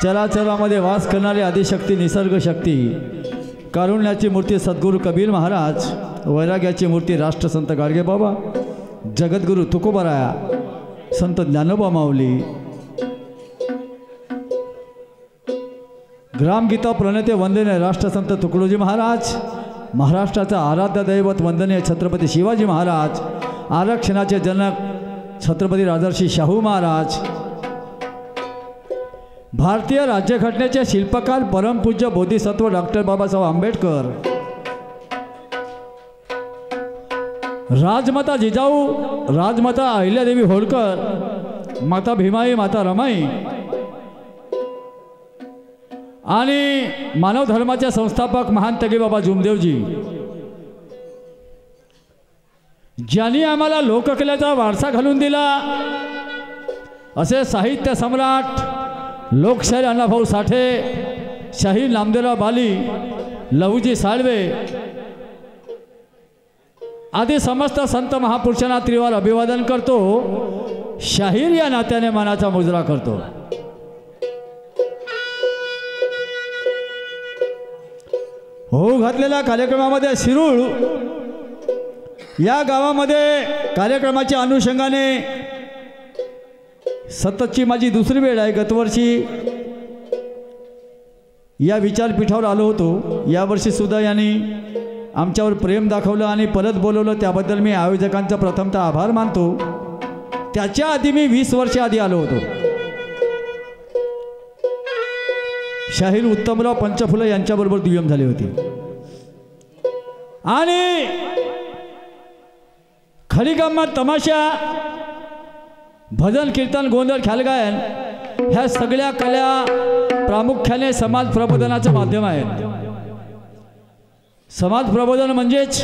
चराचरामध्ये वास करणारी आदिशक्ती निसर्ग शक्ती, कारुण्याची मूर्ती सद्गुरू कबीर महाराज, वैराग्याची मूर्ती राष्ट्रसंत गाडगे बाबा, जगद्गुरू तुकोबराया, संत ज्ञानोबा माऊली, ग्रामगीता प्रणेते वंदनीय राष्ट्रसंत तुकडोजी महाराज, महाराष्ट्राचा आराध्य दैवत वंदनीय छत्रपती शिवाजी महाराज, आरक्षणाचे जनक छत्रपती राजर्षी शाहू महाराज, भारतीय राज्यघटनेचे शिल्पकार परमपूज्य बोधिसत्व डॉक्टर बाबासाहेब आंबेडकर, राजमाता जिजाऊ राजमाता अहिल्यादेवी होळकर, माता भीमाई, माता रमाई आणि मानव धर्माचे संस्थापक महान तगे बाबा जुमदेवजी, ज्यांनी आम्हाला लोककलेचा वारसा घालून दिला असे साहित्य सम्राट लोकशाहीर अण्णाभाऊ साठे, शाहीर नामदेवराव बाली, लहुजी साळवे आदी समस्त संत महापुरुषांना त्रिवार अभिवादन करतो। शाहीर या नात्याने मानाचा मुजरा करतो। हो घातलेल्या कार्यक्रमामध्ये शिरूळ या गावामध्ये कार्यक्रमाच्या अनुषंगाने सततची माझी दुसरी वेळ आहे। गतवर्षी या विचारपीठावर आलो होतो, यावर्षी सुद्धा यांनी आमच्यावर प्रेम दाखवलं आणि परत बोलवलं, त्याबद्दल मी आयोजकांचा प्रथमतः आभार मानतो। त्याच्या आधी मी 20 वर्ष आधी आलो होतो। शाहीर उत्तमराव पंचफुले यांच्याबरोबर दुय्यम झाली होती आणि खरी गंमत तमाशा, भजन कीर्तन, गोंधळ, ख्यालगायन ह्या सगळ्या कला प्रामुख्याने समाज प्रबोधनाचं माध्यम आहेत। समाज प्रबोधन म्हणजेच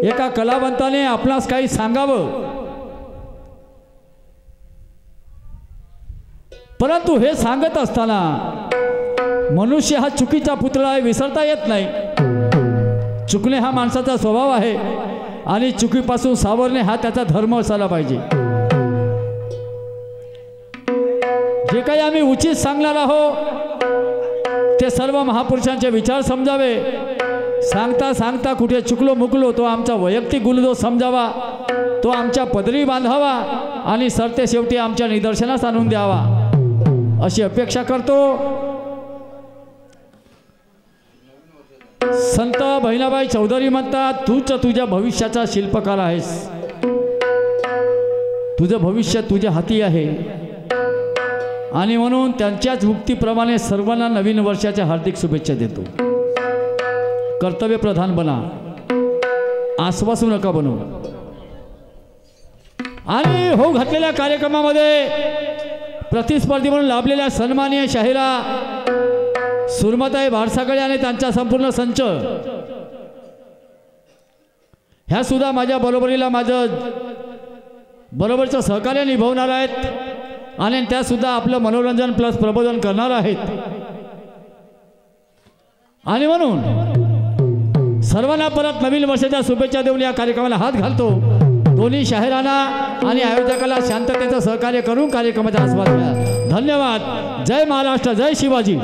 एका कलावंताने आपणास काही सांगावं, परंतु हे सांगत असताना मनुष्य हा चुकीचा पुतळा आहे, विसरता येत नाही। चुकणे हा माणसाचा स्वभाव आहे आणि चुकीपासून सावरणे हा त्याचा धर्म असायला पाहिजे। जे काही आम्ही उचित सांगणार आहोत ते सर्व महापुरुषांचे विचार समजावे। सांगता सांगता कुठे चुकलो मुकलो तो आमचा वैयक्तिक गुणदोष समजावा, तो आमच्या पदरी बांधावा आणि सरते शेवटी आमच्या निदर्शनास आणून द्यावा अशी अपेक्षा करतो। संत बहिणाबाई चौधरी म्हणतात, तूच तुझ्या भविष्याचा शिल्पकार आहेस, तुझं भविष्य तुझ्या हाती आहे आणि म्हणून त्यांच्याच मुक्तीप्रमाणे सर्वांना नवीन वर्षाच्या हार्दिक शुभेच्छा देतो। कर्तव्य प्रधान बना, आश्वासू नका बनू। आणि हो घातलेल्या कार्यक्रमामध्ये प्रतिस्पर्धी म्हणून लाभलेल्या सन्माननीय शाहिरा सुरमताई भारसागळे आणि त्यांचा संपूर्ण संच ह्या सुद्धा माझ्या बरोबरीला माझं बरोबरचं सहकार्य निभावणार आहेत आणि त्या सुद्धा आपलं मनोरंजन प्लस प्रबोधन करणार आहेत। आणि म्हणून सर्वांना परत नवीन वर्षाच्या शुभेच्छा देऊन या कार्यक्रमाला हात घालतो। दोन्ही शाहिरांना आणि आयोजकाला शांततेचं सहकार्य करून कार्यक्रमाचा आस्वाद घ्या। धन्यवाद। जय महाराष्ट्र, जय शिवाजी।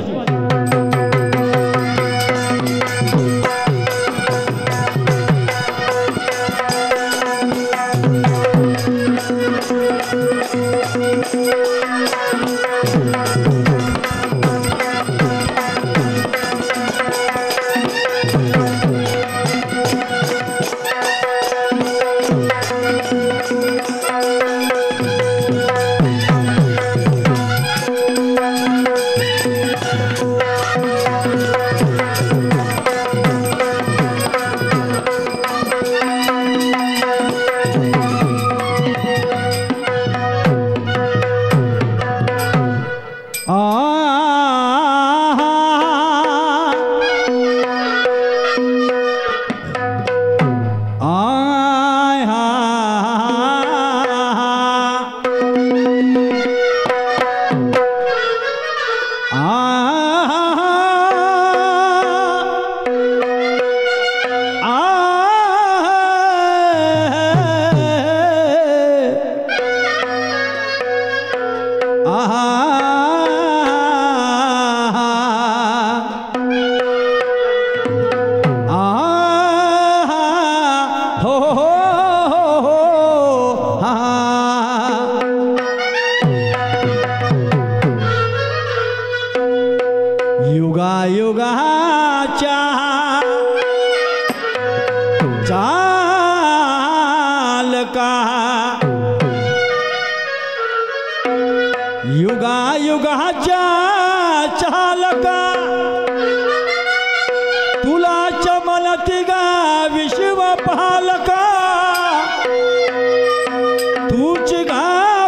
युगाच्या चालका तुला चमलती गा विश्व पालका तूच गा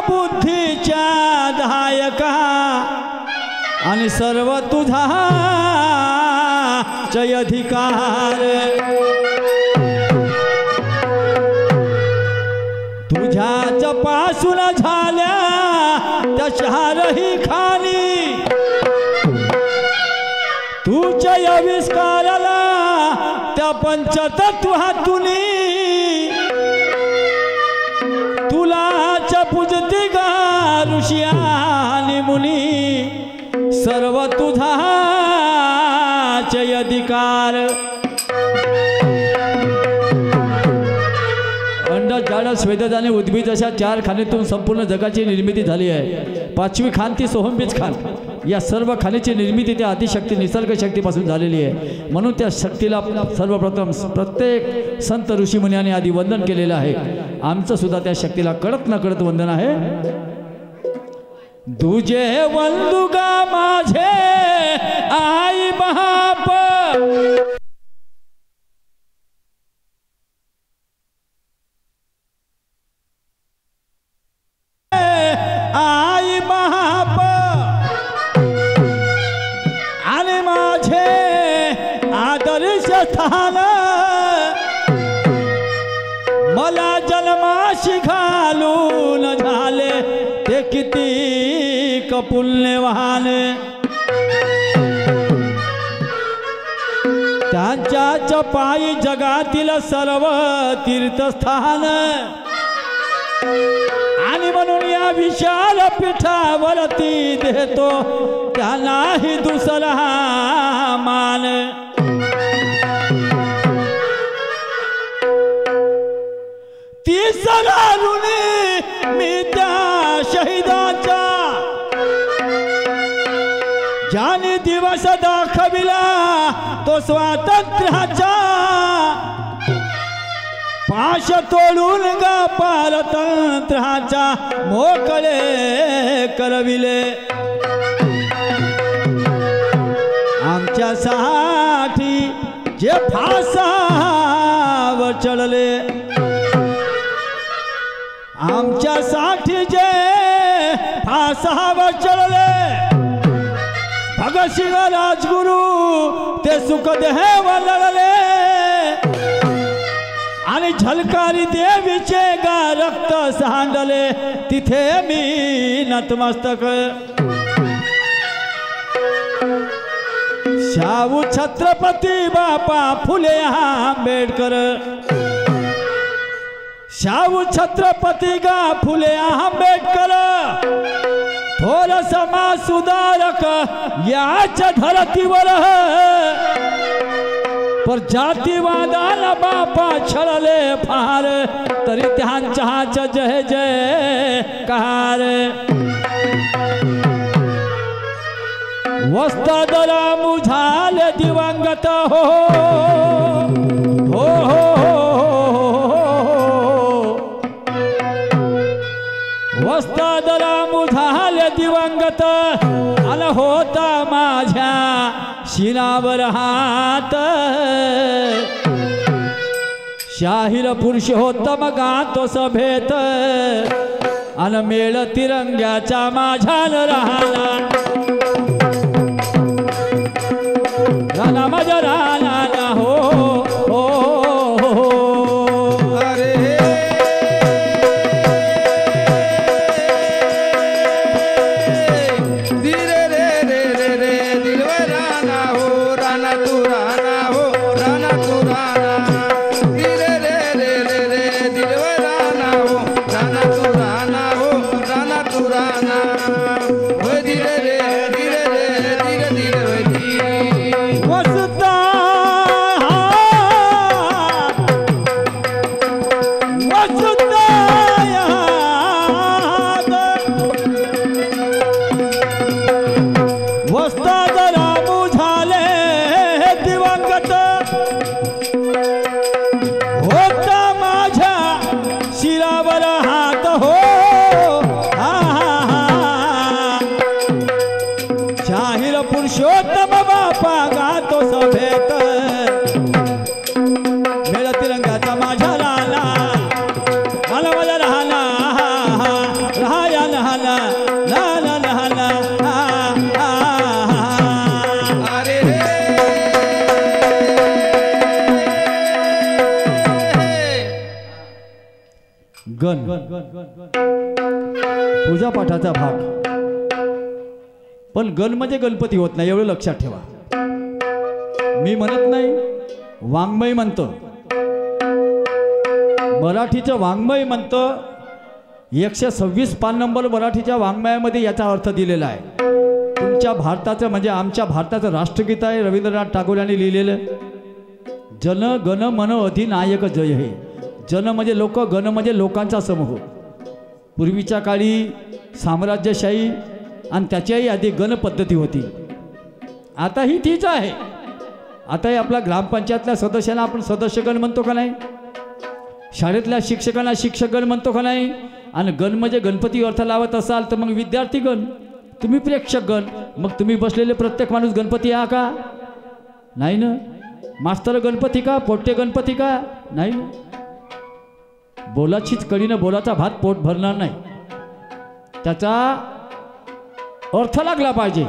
बुद्धीच्या दायका आणि सर्व तुझा जय अधिकार तुझ्याच पासून झाल्या त्या चारही खानी तुझ्या आविष्काराला त्या पंचतत्वातुनी तुलाच पूजती गा ऋषी आणि मुनी सर्व तुझा जय अधिकार झाड स्वेदज आणि उद्भिज अशा चार खाणीतून संपूर्ण जगाची निर्मिती झाली आहे। पाचवी खान ती सोहमबीज खान। या सर्व खाणीची निर्मिती त्या आदिशक्ती निसर्ग शक्तीपासून झालेली आहे। म्हणून त्या शक्तीला सर्वप्रथम प्रत्येक संत ऋषीमुनी यांनी आधी वंदन केलेलं आहे। आमचं सुद्धा त्या शक्तीला कळत न कळत वंदन आहे। तुझे वंदुगा माझे आई बाप स्थान मला जन्माशी घालून झाले ते किती कपुण्यवान त्यांच्या पायी जगातील सर्व तीर्थस्थान आणि म्हणून या विशाल पीठावरती देतो त्यांनाही दुसरा मान। ती सलारुनी मी त्या शहीदाचा ज्याने दिवस दाखविला तो स्वातंत्र्याचा पाश तोडून गा पारतंत्र्याचा मोकळे करविले आमच्यासाठी जे फासावर चढले आमच्यासाठी जे फासावर चढले भगतसिंग राजगुरू ते सुखदेव लढले आणि झलकारी देवीचे गा रक्त सांडले तिथे मी नतमस्तक शाहू छत्रपती बापा फुले आंबेडकर, शाहू छत्रपती गा फुले आंबेडकर, थोर समाज सुधारक याच्या धरतीवर, पर जातीवादाला बापा छळले फार, तरी त्यांच्या जय जय कार. वस्तादरा मुझाले दिवंगत हो हो वस्तादरा मुझाले दिवंगत, अन होता माझ्या शिरावर हात. शाहीर पुरुषोत्तम गातो सभेत, अन मेळ तिरंग्याचा माझ्यान राहला. राणा माझा राणा हो हो हो. अरे धीरे रे रे रे रे दिलवर राणा हो, राणा तू राणा हो, राणा तू राणा. धीरे रे रे रे रे दिलवर राणा हो, राणा तू राणा हो, राणा तू राणा. हो धीरे रे धीरे रे धीरे धीरे हो धीरे. वसता वस्तादरा मुझाले दिवंगत, होता माझ्या शिरावर हात हो. शाहीर पुरुषोत्तम बापा गातो सभेत, मेळ तिरंगाचा माझ्या राहला. मला माझा राहला राहाया लहाला लाला लहाला. अरे रे गण पूजा पाठाचा भाग, पण गण म्हणजे गणपती होत नाही एवढं लक्षात ठेवा. मी म्हणत नाही, वाङ्मय म्हणतो, मराठीचं वाङ्मय म्हणतं. 126 पान नंबर मराठीच्या वाङ्मयामध्ये याचा अर्थ दिलेला आहे. तुमच्या भारताचं म्हणजे आमच्या भारताचं राष्ट्रगीत आहे, रवींद्रनाथ टागोर यांनी लिहिलेलं. जन गण मन अधिनायक जय हे. जन म्हणजे लोक, गण म्हणजे लोकांचा समूह. पूर्वीच्या काळी साम्राज्यशाही आणि त्याच्याही आधी गण पद्धती होती. आता ही तीच आहे. आताही आपला ग्रामपंचायतल्या सदस्यांना आपण सदस्यगण म्हणतो का नाही, शाळेतल्या शिक्षकांना शिक्षकगण म्हणतो का नाही. आणि गण म्हणजे गणपती अर्थ लावत असाल तर मग विद्यार्थीगण, तुम्ही प्रेक्षकगण. मग तुम्ही बसलेले प्रत्येक माणूस गणपती आहे का? नाही ना. मास्तर गणपती का? पोट्टे गणपती का? नाही ना. बोलाचीच कडीनं बोलाचा भात पोट भरणार नाही. त्याचा अर्थ लागला पाहिजे,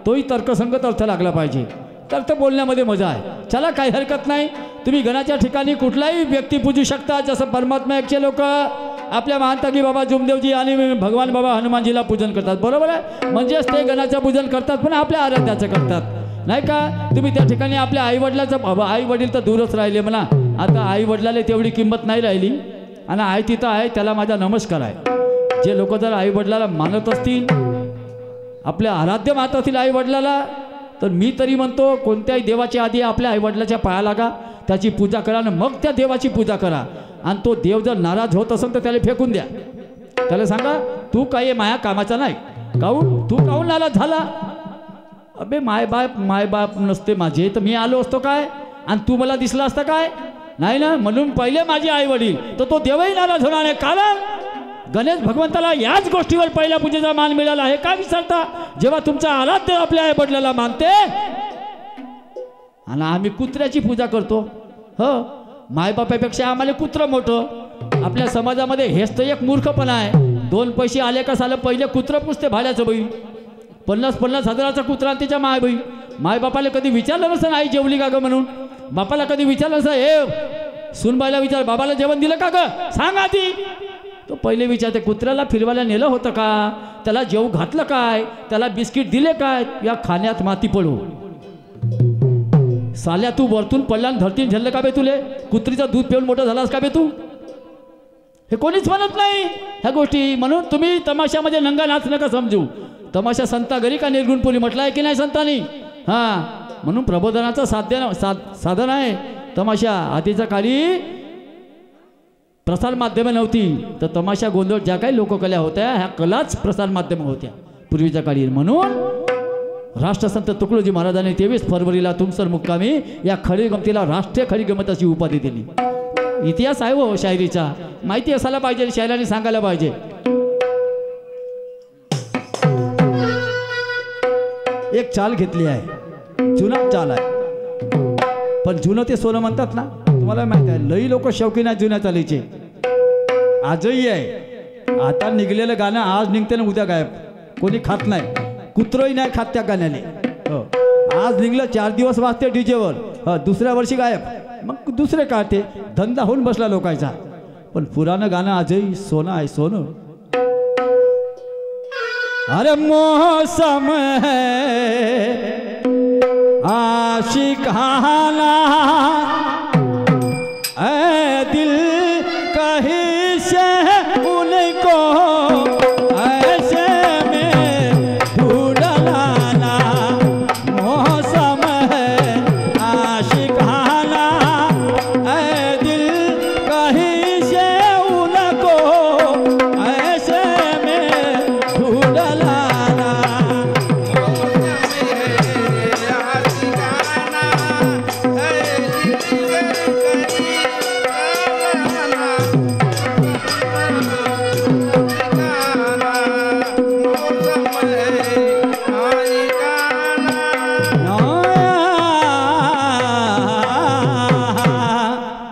तोही तर्कसंगत अर्थ लागला पाहिजे, तर ते बोलण्यामध्ये मजा आहे. चला काही हरकत नाही. तुम्ही गणाच्या ठिकाणी कुठलाही व्यक्ती पूजू शकता. जसं परमात्मा एकचे लोक आपल्या महानतागी बाबा जुमदेवजी आणि भगवान बाबा हनुमानजीला पूजन करतात, बरोबर आहे. म्हणजेच ते गणाचं पूजन करतात, पण आपल्या आराध्याचं करतात, नाही का. तुम्ही त्या ठिकाणी आपल्या आईवडिलाचं, आईवडील तर दूरच राहिले म्हणा. आता आईवडिलाला तेवढी किंमत नाही राहिली, आणि आहे तिथं आहे, त्याला माझा नमस्कार आहे. जे लोक जर आईवडिलाला मानत असतील, आपल्या आराध्य मानत असतील आईवडिलाला, तर मी तरी म्हणतो कोणत्याही देवाच्या आधी आपल्या आईवडिलाच्या पाया लागा, त्याची पूजा करा आणि मग त्या देवाची पूजा करा. आणि तो देव जर नाराज होत असेल तर त्याला फेकून द्या. त्याला सांगा तू काही माया कामाचा नाही, काहून तू काहून नाराज झाला. अबे मायबाप नसते माझे तर मी आलो असतो काय, आणि तू मला दिसला असता काय, नाही ना. म्हणून पहिले माझे आई वडील, तर तो देवही नाराज होणार आहे. कारण गणेश भगवंताला याच गोष्टीवर पहिल्या पूजेचा मान मिळाला आहे. का विसरता, जेव्हा तुमचा आराध्य आपल्या आई वडिलाला मानते, आणि आम्ही कुत्र्याची पूजा करतो. हो, मायबापापेक्षा आम्हाला कुत्रं मोठं. आपल्या समाजामध्ये हेच तर एक मूर्खपणा आहे. 2 पैसे आले का सालं पहिले कुत्रं पुसते भाड्याचं बाई. 50-50 हजाराचा कुत्रा तिच्या मायबाई. मायबापाला कधी विचारलं नसतं आई जेवली का ग म्हणून. बापाला कधी विचारलं नसतं, हे सुनबाईला विचार बाबाला जेवण दिलं का ग सांग आधी. तो पहिले विचारते कुत्र्याला फिरवायला नेलं होतं का, त्याला जेव घातलं काय, त्याला बिस्किट दिले काय, या खाण्यात माती पडू. साल्या तू वरतून पडला आणि धरतीन झेललं का बे तुले? कुत्रीचं दूध पिऊन मोठं झालास का बे तू? हे कोणीच म्हणत नाही ह्या गोष्टी. म्हणून तुम्ही तमाशामध्ये नंगा नाच नका समजू. तमाशा संता घरी का निर्गुणपुरी म्हटलं आहे की नाही संतांनी? हां, म्हणून प्रबोधनाचं साधन आहे तमाशा. आधीच्या काळी प्रसार माध्यमं नव्हती, तर तमाशा गोंधळ ज्या काही लोककला होत्या ह्या कलाच प्रसार माध्यमं होत्या पूर्वीच्या काळी. म्हणून राष्ट्रसंत तुकडोजी महाराजांनी 23 फरवरीला तुमसर मुक्कामी या खडी गमतीला राष्ट्रीय खडी गमत अशी उपाधी दिली. इतिहास आहे हो शायरीचा, माहिती असायला पाहिजे, शायरांनी सांगायला पाहिजे. एक चाल घेतली आहे, जुना चाल आहे, पण जुनं ते सोनं म्हणतात ना, तुम्हाला माहिती आहे. लई लोक शौकीन आहेत जुन्या चालीचे, आजही आहे. आता निघलेलं गाणं आज निघते ना उद्या गायब, कोणी खात नाही, कुत्रही नाही खात त्या गाण्याने. हो, आज निघलं 4 दिवस वाजते डीजेवर, दुसऱ्या वर्षी गायब, मग दुसरे काढते, धंदा होऊन बसला लोकांचा. पण पुराणं गाणं आजही सोनं आहे, सोनं. अरे मौसम है आशिकाना, ऐ दिल कहीं से उनको ऐसे में ढूंढ लाना. मौसम है आशिकाना, ऐ दिल कहीं से उनको ऐसे में ढूंढ लाना.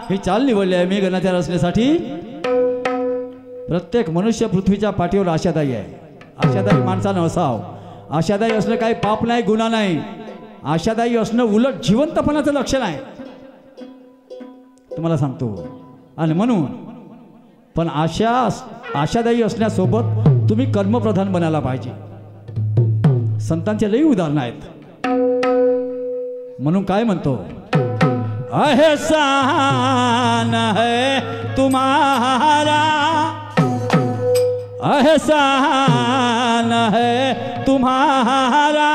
ही चाल निवडली आहे मी गणाचार असण्यासाठी. प्रत्येक मनुष्य पृथ्वीच्या पाठीवर आशादायी आहे. आशादायी माणसानं असावं. आशादायी असणं काही पाप नाही, गुन्हा नाही. आशादायी असणं उलट जिवंतपणाचं लक्षण आहे, तुम्हाला सांगतो. आणि म्हणून पण आशादायी असण्यासोबत तुम्ही कर्मप्रधान बनायला पाहिजे. संतांचे लई उदाहरणं आहेत. म्हणून काय म्हणतो, एहसान है तुम्हारा, एहसान है तुम्हारा,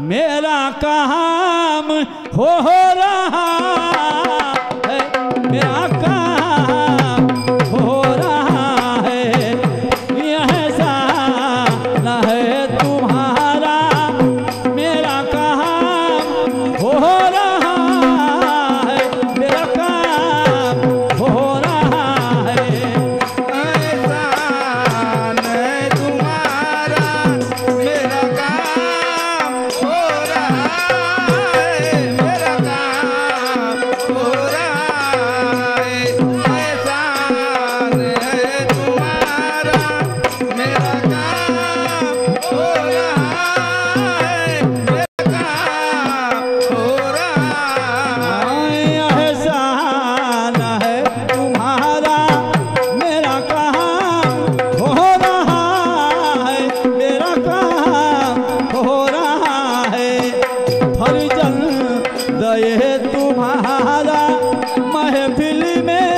मेरा काम हो रहा है, मेरा काम हो रहा है. एहसान है तुम्हारा, मेरा काम हो रहा है, मेरा काम हो रहा है. एहसान है तुम्हारा, मेरा काम हो रहा है, मेरा काम हो रहा है. एहसान है तुम्हारा, मेरा काम हो रहा है, मेरा काम हो रहा है. एहसान है तुम्हारा, मेरा काम हो रहा है, मेरा काम हो रहा है. फर्जन दये तुम्हारा महफिल में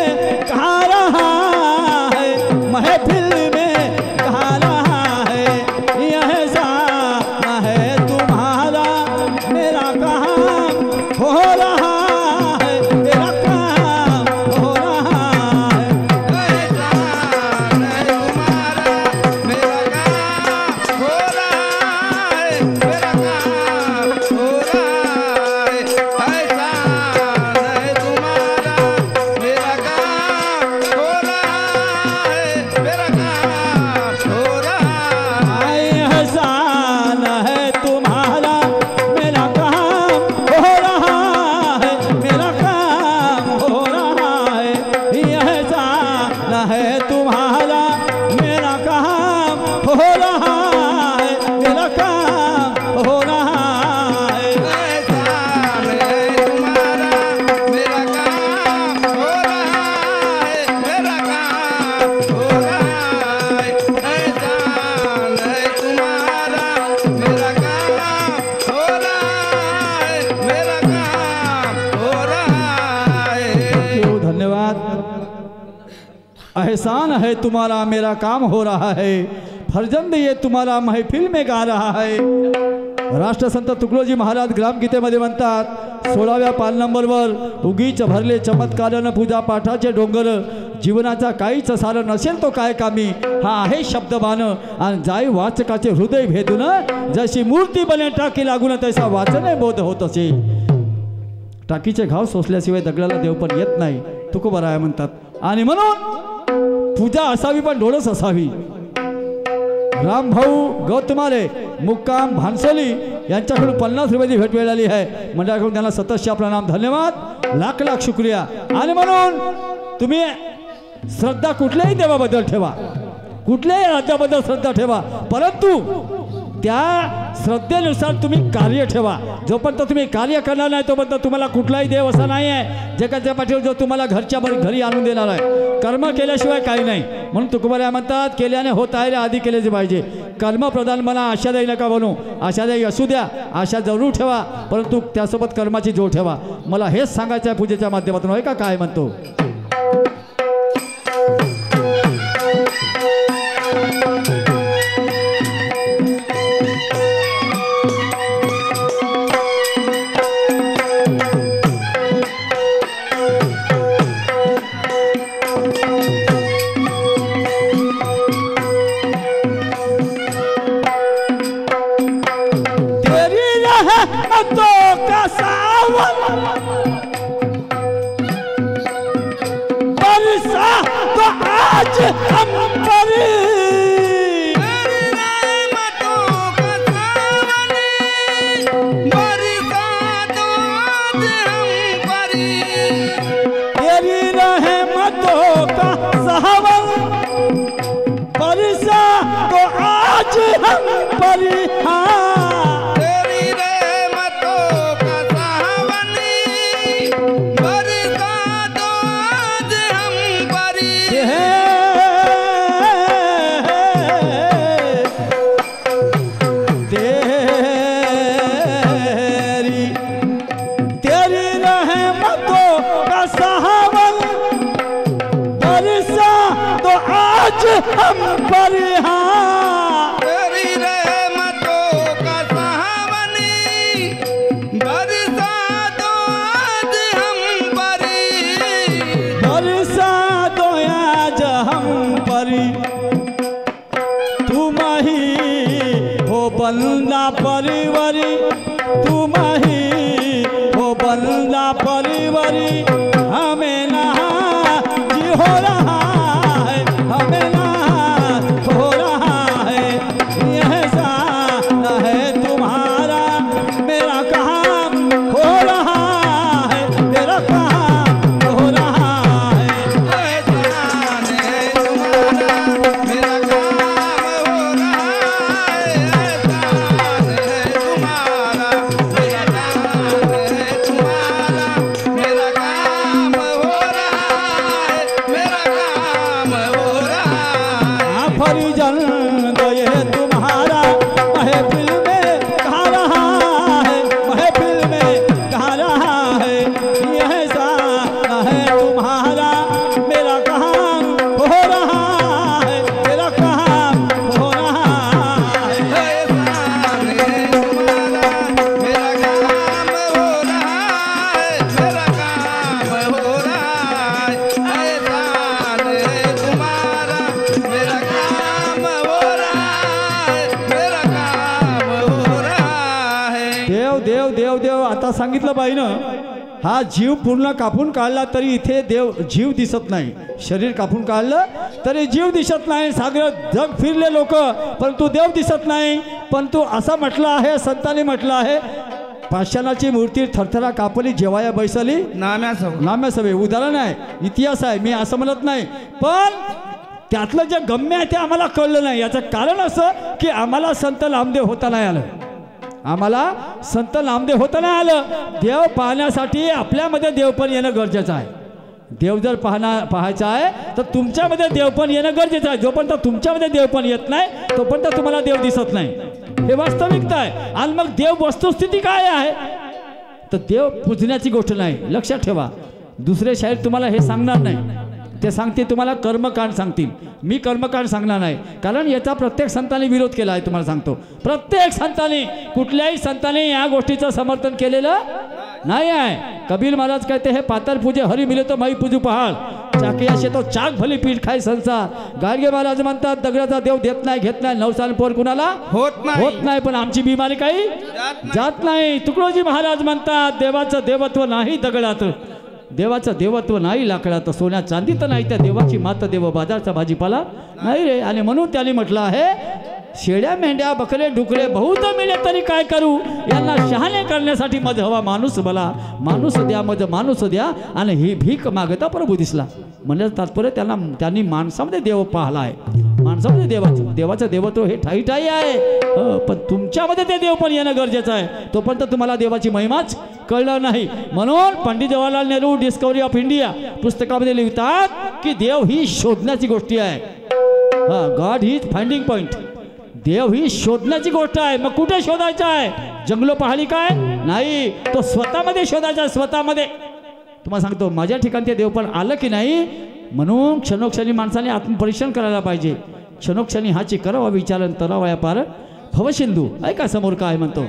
गा रहा है, महफिल में गा रहा है. एहसान है तुम्हारा, मेरा काम हो रहा है, मेरा काम हो रहा है. एहसान है तुम्हारा, मेरा काम हो रहा है, मेरा काम हो रहा है. एहसान है तुम्हारा, मेरा काम हो रहा है, मेरा काम हो रहा है. एहसान है तुम्हारा, मेरा काम हो रहा है, मेरा काम हो रहा है. एहसान है तुम्हारा, मेरा काम हो रहा है, मेरा काम हो रहा है. एहसान है तुम्हारा, मेरा काम हो रहा है, मेरा काम हो रहा है. एहसान है तुम्हारा, मेरा काम हो रहा है, मेरा काम एहसान है तुम्हारा मेरा काम हो रहा है, फर्जंद ये तुम्हारा महफिल में गा रहा है. राष्ट्रसंत तुकडोजी महाराज ग्रामगीतेमध्ये म्हणतात 16व्या पान नंबरवर, उगीच भरले चमत्कारानं पूजा पाठाचे डोंगर, जीवनाचा काहीच सार नसेल तो काय कामी, हा आहे शब्दबाण आणि जाई वाचकाचे हृदय भेदून, जशी मूर्ती बने टाकी लागून तैसा वाचने बोध होत असे. टाकीचे घाव सोसल्याशिवाय दगडाला देव पण येत नाही, तुकोबराय म्हणतात. आणि म्हणून पूजा असावी पण डोळस असावी. रामभाऊ गौतमारे मुक्काम भानसोली यांच्याकडून 50 रुपयाची भेट मिळाली आहे. मंडळाकडून त्यांना सततच्या प्रणाम, धन्यवाद, लाख लाख शुक्रिया. आणि म्हणून तुम्ही श्रद्धा कुठल्याही देवाबद्दल ठेवा, कुठल्याही राज्याबद्दल श्रद्धा ठेवा, परंतु त्या श्रद्धेनुसार तुम्ही कार्य ठेवा. जोपर्यंत तुम्ही कार्य करणार नाही तोपर्यंत तुम्हाला कुठलाही देव असा नाही आहे जगाच्या पाठीवर जो तुम्हाला घरी आणून देणार आहे. कर्म केल्याशिवाय काही नाही. म्हणून तुकोबराय म्हणतात, केल्याने होत आहे रे आधी केलेच पाहिजे. कर्मप्रधान म्हणा, आशादायी नका बनू. आशादायी असू द्या, आशा जरूर ठेवा, परंतु त्यासोबत कर्माची जोड ठेवा. मला हेच सांगायचं आहे पूजेच्या माध्यमातून, होय का काय म्हणतो. बंदा परिवारी तुम ही हो, बंदा परिवारी हमें ना जी हो रहा है, हमें ना हो रहा है. यह सान है तुम्हारा मेरा काम हो रहा है, मेरा काम हो रहा है. आता सांगितलं बाईनं, हा जीव पूर्ण कापून काढला तरी इथे देव जीव दिसत नाही. शरीर कापून काढलं तरी जीव दिसत नाही. सागर जग फिरले लोक परंतु देव दिसत नाही. परंतु असं म्हटलं आहे, संतांनी म्हटलं आहे, पाषाणाची मूर्ती थरथरा कापली जेवाया बैसली नाम्या सवे. उदाहरण आहे, इतिहास आहे, मी असं म्हणत नाही. पण त्यातलं जे गम्य आहे ते आम्हाला कळलं नाही. याचं कारण असं की आम्हाला संत नामदेव होता नाही आलं. आम्हाला संत नामदेव होता नाही आलं. देव पाहण्यासाठी आपल्यामध्ये देवपण येणं गरजेचं आहे. देव जर पाहायचा आहे तर तुमच्यामध्ये देवपण येणं गरजेचं आहे. जोपर्यंत तुमच्यामध्ये देवपण येत नाही तोपर्यंत तुम्हाला देव दिसत नाही. हे वास्तविकता आहे. आणि मग देव वस्तुस्थिती काय आहे तर देव पूजण्याची गोष्ट नाही. लक्षात ठेवा, दुसरे शाहीर तुम्हाला हे सांगणार नाही. ते सांगतील तुम्हाला कर्मकांड सांगतील. मी कर्मकांड सांगणार नाही, कारण याचा प्रत्येक संतांनी विरोध केला आहे. तुम्हाला सांगतो, प्रत्येक संतांनी, कुठल्याही संतांनी या गोष्टीचं समर्थन केलेलं नाही आहे. कबीर महाराज कहते हैं पातर पूजे हरी मिले तो माई पूजू पहाड, चाकी असे तो चाक भली पीठ खाय संसार. गाडगे महाराज म्हणतात दगडाचा देव देत नाही घेत नाही, नवसान पोर कुणाला होत नाही, पण आमची बिमारी काही जात नाही. तुकडोजी महाराज म्हणतात देवाचं देवत्व नाही दगडात, देवाचं देवत्व नाही लाकडात, सोन्या चांदी तर नाही त्या देवाची मात देव बाजारचा भाजीपाला नाही रे. आणि म्हणून त्यांनी म्हटलं आहे शेड्या मेंढ्या बकरे डुकरे बहुत मिळे तरी काय करू, यांना शहाणे करण्यासाठी मज हवा माणूस मला, माणूस द्या मज माणूस द्या. आणि ही भीक मागता प्रभू दिसला. म्हणजे तात्पर्य त्यांनी माणसामध्ये देव पाहला आहे, माणसामध्ये देवाचं देवत्व हे ठाई ठाई आहे. पण तुमच्यामध्ये ते देव पण येणं गरजेचं आहे. तोपर्यंत तुम्हाला देवाची महिमाच कळलं नाही. म्हणून Pandit Jawaharlal Nehru Discovery of India पुस्तकामध्ये लिहितात की देव ही शोधण्याची गोष्ट आहे. God is finding point. देव ही शोधण्याची गोष्ट आहे. मग कुठे शोधायचं आहे? जंगलो पहाडी काय नाही, तो स्वतःमध्ये शोधायचा आहे. स्वतःमध्ये तुम्हाला सांगतो माझ्या ठिकाणी ते देव पण आलं की नाही. म्हणून क्षणोक्षणी माणसाने आत्मपरीक्षण करायला पाहिजे. क्षणोक्षणी हाची करावा विचारण तरावा पार भवसिंधू. ऐका समोर काय म्हणतो.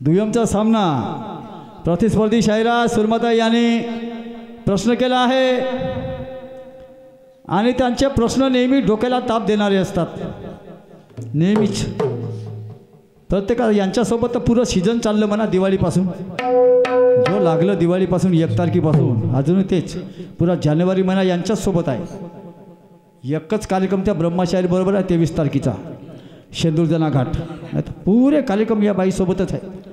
दुय्यमचा सामना प्रतिस्पर्धी शायरा सुरमाताई यांनी प्रश्न केला आहे आणि त्यांचे प्रश्न नेहमी डोक्याला ताप देणारे असतात. नेहमीच प्रत्येका यांच्यासोबत तर पुरं सीझन चाललं म्हणा. दिवाळीपासून जो लागलं, दिवाळीपासून 1 तारखेपासून अजूनही तेच पुरा जानेवारी महिना यांच्याचसोबत आहे. एकच कार्यक्रम त्या ब्रह्मशाहीर बरोबर आहे 23 तारखेचा शेंदूरजना घाट. पुरे कार्यक्रम या बाईसोबतच आहे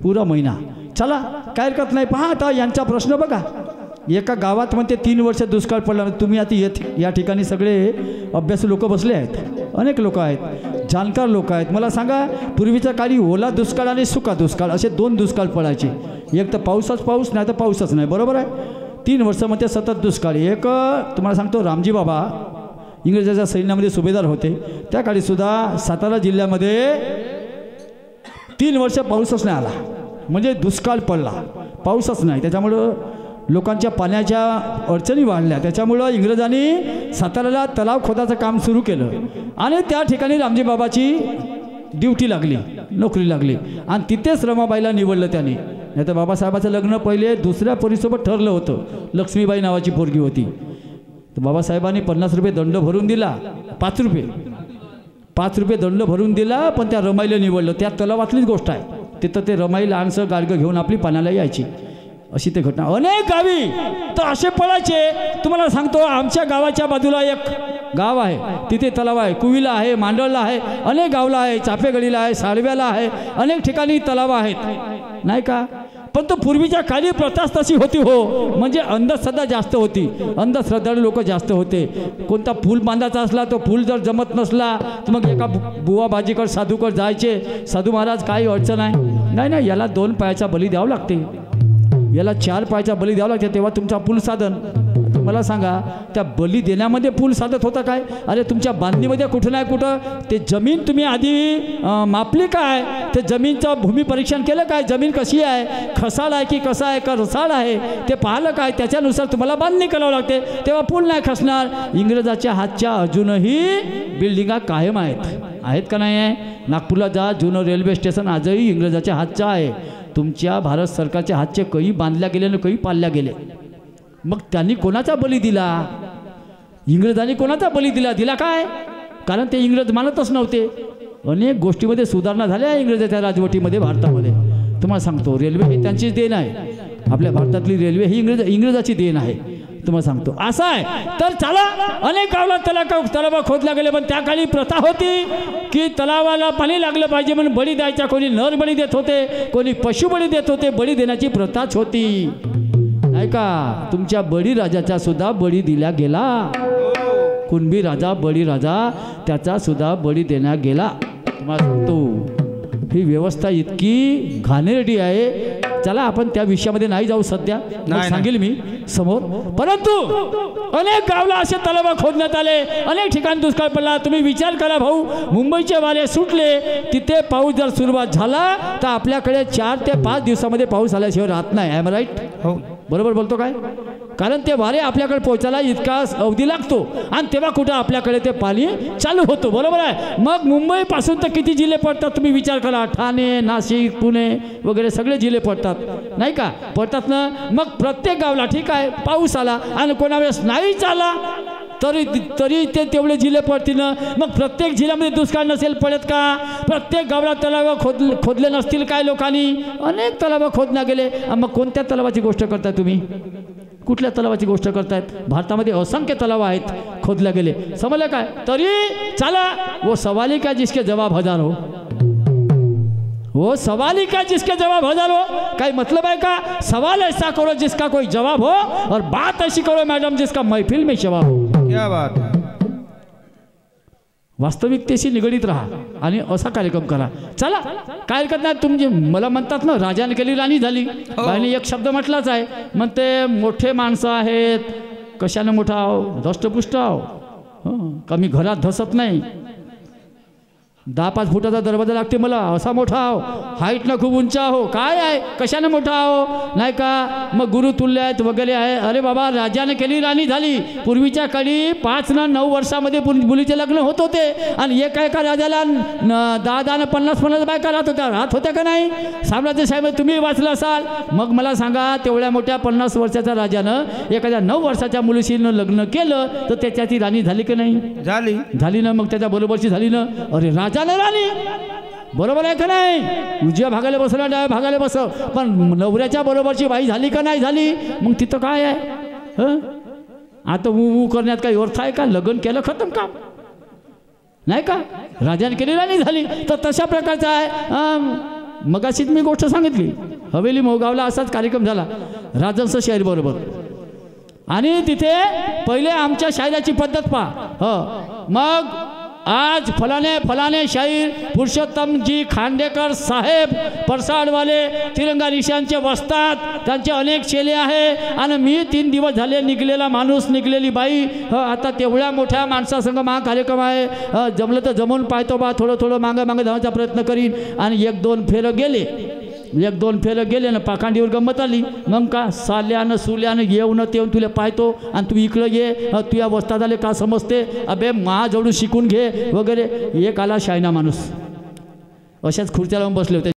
पुरा महिना. चला काय हरकत नाही. पहा आता यांचा प्रश्न बघा. एका गावात म्हणते 3 वर्ष दुष्काळ पडला. तुम्ही आता या ठिकाणी सगळे अभ्यासू लोक बसले आहेत, अनेक लोक आहेत. जाणकार लोक आहेत. मला सांगा, पूर्वीच्या काळी ओला दुष्काळ आणि सुका दुष्काळ असे 2 दुष्काळ पडायचे. एक तर पाऊस नाही तर पाऊसच नाही, बरोबर आहे. 3 वर्षामध्ये सतत दुष्काळ. एक तुम्हाला सांगतो, रामजी बाबा इंग्रजाच्या सैन्यामध्ये सुभेदार होते, त्या काळी सुद्धा सातारा जिल्ह्यामध्ये 3 वर्ष पाऊसच नाही आला, म्हणजे दुष्काळ पडला, पाऊसच नाही. त्याच्यामुळं लोकांच्या पाण्याच्या अडचणी वाढल्या. त्याच्यामुळं इंग्रजांनी साताऱ्याला तलाव खोदाचं काम सुरू केलं आणि त्या ठिकाणी रामजी बाबाची ड्युटी लागली, नोकरी लागली आणि तिथेच रमाबाईला निवडलं त्यांनी. नाही तर बाबासाहेबाचं लग्न पहिले दुसऱ्या पोरीसोबत ठरलं होतं, लक्ष्मीबाई नावाची पोरगी होती. तर बाबासाहेबांनी 50 रुपये दंड भरून दिला, 5 रुपये दंड भरून दिला, पण त्या रमाईला निवडलं. त्या तलावातलीच गोष्ट आहे. तिथं ते रमाई लहानसं गाडगं घेऊन आपली पाण्याला यायची, अशी ते घटना. अनेक गावी तर असे पडायचे. तुम्हाला सांगतो, आमच्या गावाच्या बाजूला एक गाव आहे, तिथे तलाव आहे. कुवीला आहे, मांडळला आहे, अनेक गावला आहे, चापेगडीला आहे, साळव्याला आहे, अनेक ठिकाणी तलाव आहेत, नाही का. पण तो पूर्वीच्या काळी प्रथाच तशी होती हो, म्हणजे अंधश्रद्धा जास्त होती, अंधश्रद्धाळू लोक जास्त होते. कोणता पूल बांधायचा असला, तो पूल जर जमत नसला तर मग एका बुवा बाजीकर साधूकर जायचे, साधू महाराज काही अडचण आहे, नाही याला 2 पायाचा बली द्यावं लागते, याला 4 पायाचा बली द्यावं लागते, तेव्हा तुमचा पूल साधन. मला सांगा, त्या बली देण्यामध्ये पूल साधत होता काय? अरे तुमच्या बांधणीमध्ये कुठं नाही कुठं ते जमीन तुम्ही आधी मापली काय? ते जमीनचं भूमिपरीक्षण केलं काय? जमीन कशी आहे, खसाळ आहे की कसं आहे का रसाळ आहे ते पाहिलं काय? त्याच्यानुसार तुम्हाला बांधणी करावं लागते, तेव्हा पूल नाही खसणार. इंग्रजाच्या हातच्या अजूनही बिल्डिंगा कायम आहेत का नाही आहे? नागपूरला जा, जुनं रेल्वे स्टेशन आजही इंग्रजाच्या हातचं आहे. तुमच्या भारत सरकारच्या हातचे काही बांधल्या गेले आणि काही पाळल्या गेले. मग त्यांनी कोणाचा बली दिला? इंग्रजांनी कोणाचा बली दिला काय? कारण ते इंग्रज मानतच नव्हते. अनेक गोष्टीमध्ये सुधारणा झाल्या इंग्रजाच्या राजवटीमध्ये, भारतामध्ये. तुम्हाला सांगतो, रेल्वे ही त्यांचीच देण आहे. आपल्या भारतातली रेल्वे ही इंग्रजाची देण आहे, तुम्हाला सांगतो. असं आहे. तर चला, अनेक गावला तलाव खोदल्या गेले, पण त्या काळी प्रथा होती की तलावाला पाणी लागलं पाहिजे म्हणून बळी द्यायचा. कोणी नर बळी देत होते, कोणी पशु बळी देत होते. बळी देण्याची प्रथाच होती, नाही का. तुमच्या बळीराजाचा सुद्धा बळी दिला गेला. कुणबी राजा, बळीराजा, त्याचा सुद्धा बळी देण्यात गेला. तुम्हाला सांगतो, ही व्यवस्था इतकी घाणेरडी आहे. चला, आपण त्या विषयामध्ये नाही जाऊ सध्या, सांगेल मी समोर. परंतु अनेक गावला असे तलाव खोदण्यात आले, अनेक ठिकाणी दुष्काळ पडला. तुम्ही विचार करा भाऊ, मुंबईचे वारे सुटले, तिथे पाऊस जर सुरुवात झाला तर आपल्याकडे 4 ते 5 दिवसामध्ये पाऊस आल्याशिवाय राहत नाही. Am right? हो, बरोबर बोलतो काय? कारण ते वारे आपल्याकडे पोहोचायला इतका अवधी लागतो आणि तेव्हा कुठं आपल्याकडे ते पाणी चालू होतो, बरोबर आहे. मग मुंबईपासून तर किती जिल्हे पडतात तुम्ही विचार करा. ठाणे, नाशिक, पुणे वगैरे सगळे जिल्हे पडतात, नाही का. पडतात ना. मग प्रत्येक गावला ठीक आहे पाऊस आला आणि कोणावेळेस नाहीच आला तरी ते तेवढे जिल्हे पडतील ना. मग प्रत्येक जिल्ह्यामध्ये दुष्काळ नसेल पडत का? प्रत्येक गावाला तलाव खोदले नसतील काय लोकांनी? अनेक तलाव खोदण्यात गेले. मग कोणत्या तलावाची गोष्ट करताय तुम्ही? कुठल्या तलावाची गोष्ट करतायत? भारतामध्ये असंख्य तलाव आहेत, खोदल्या गेले. समजलं काय? तरी चला, वो सवाल ही क्या जिसके जवाब 1000 हो, वो सवाल ही क्या जिसके जवाब 1000 हो. काही मतलब है का? सवाल ऐसा करो जिसका कोई जवाब हो, और बात ऐसी करो मैडम जिसका महफिल में जवाब हो. क्या बात. वास्तविकतेशी निगडीत राहा आणि असा कार्यक्रम करा. चला, काय हरकत नाही. तुमचे मला म्हणतात ना, राजाने केली राणी झाली. बाईने एक शब्द म्हटलाच आहे, म्हणते मोठे माणसं आहेत. कशाने मोठा आहो? धष्टपुष्ट आहो, कमी घरात धसत नाही. 10-5 फुटाचा दरवाजा लागते मला, असा मोठा आहो. हाईटनं खूप उंच आहो. काय आहे? कशाने मोठा आहो, नाही का. मग गुरु तुल्य आहेत वगैरे आहे. अरे बाबा, राजाने केली राणी झाली. पूर्वीच्या काळी 5 ना 9 वर्षामध्ये मुलीचे लग्न होत होते आणि एका राजाला 10 ना 50 बायका राहत होत्या का नाही? साम्राज्य साहेब तुम्ही वाचलं असाल. मग मला सांगा, तेवढ्या मोठ्या 50 वर्षाच्या राजानं एखाद्या 9 वर्षाच्या मुलीशी लग्न केलं तर त्याच्याची राणी झाली की नाही? झाली ना. मग त्याच्या बरोबरची झाली ना. अरे राजा राणी, बरोबर आहे का नाही? उजव्या भागाला बसला, डाव्या भागाला बसव, पण नवऱ्याच्या बरोबरची बाई झाली का नाही झाली? मग तिथं काय आहे? आता ऊ करण्यात काही अर्थ आहे का? लग्न केलं, खतम काम, नाही का. राजाने केली राणी झाली. तर तशा प्रकारचा आहे. मगाशीच मी गोष्ट सांगितली, हवेली मोगावला असाच कार्यक्रम झाला राजहंस शाहीर बरोबर. आणि तिथे पहिले आमच्या शायराची पद्धत पहा. मग आज फलाने शाहीर पुरुषोत्तमजी खांडेकर साहेब परसाडवाले तिरंगा निशांचे वस्तात, त्यांचे अनेक चेले आहे आणि मी 3 दिवस झाले निघलेला माणूस, निघलेली बाई. आता तेवढ्या मोठ्या माणसासंग मा कार्यक्रम आहे, जमलं तर जमून पाहतो बा, थोडं मागं धावण्याचा प्रयत्न करीन. आणि 1-2 फेरं गेले ना पाखांडीवर गंमत आली. मग का साल्यानं सुल्यानं येऊन तुला पाहतो आणि तू इकडं ये, तू या वस्तात आले का समजते, अबे मा जवळून शिकून घे वगैरे. एक आला शायना माणूस, अशाच खुर्च्या लावून बसले होते.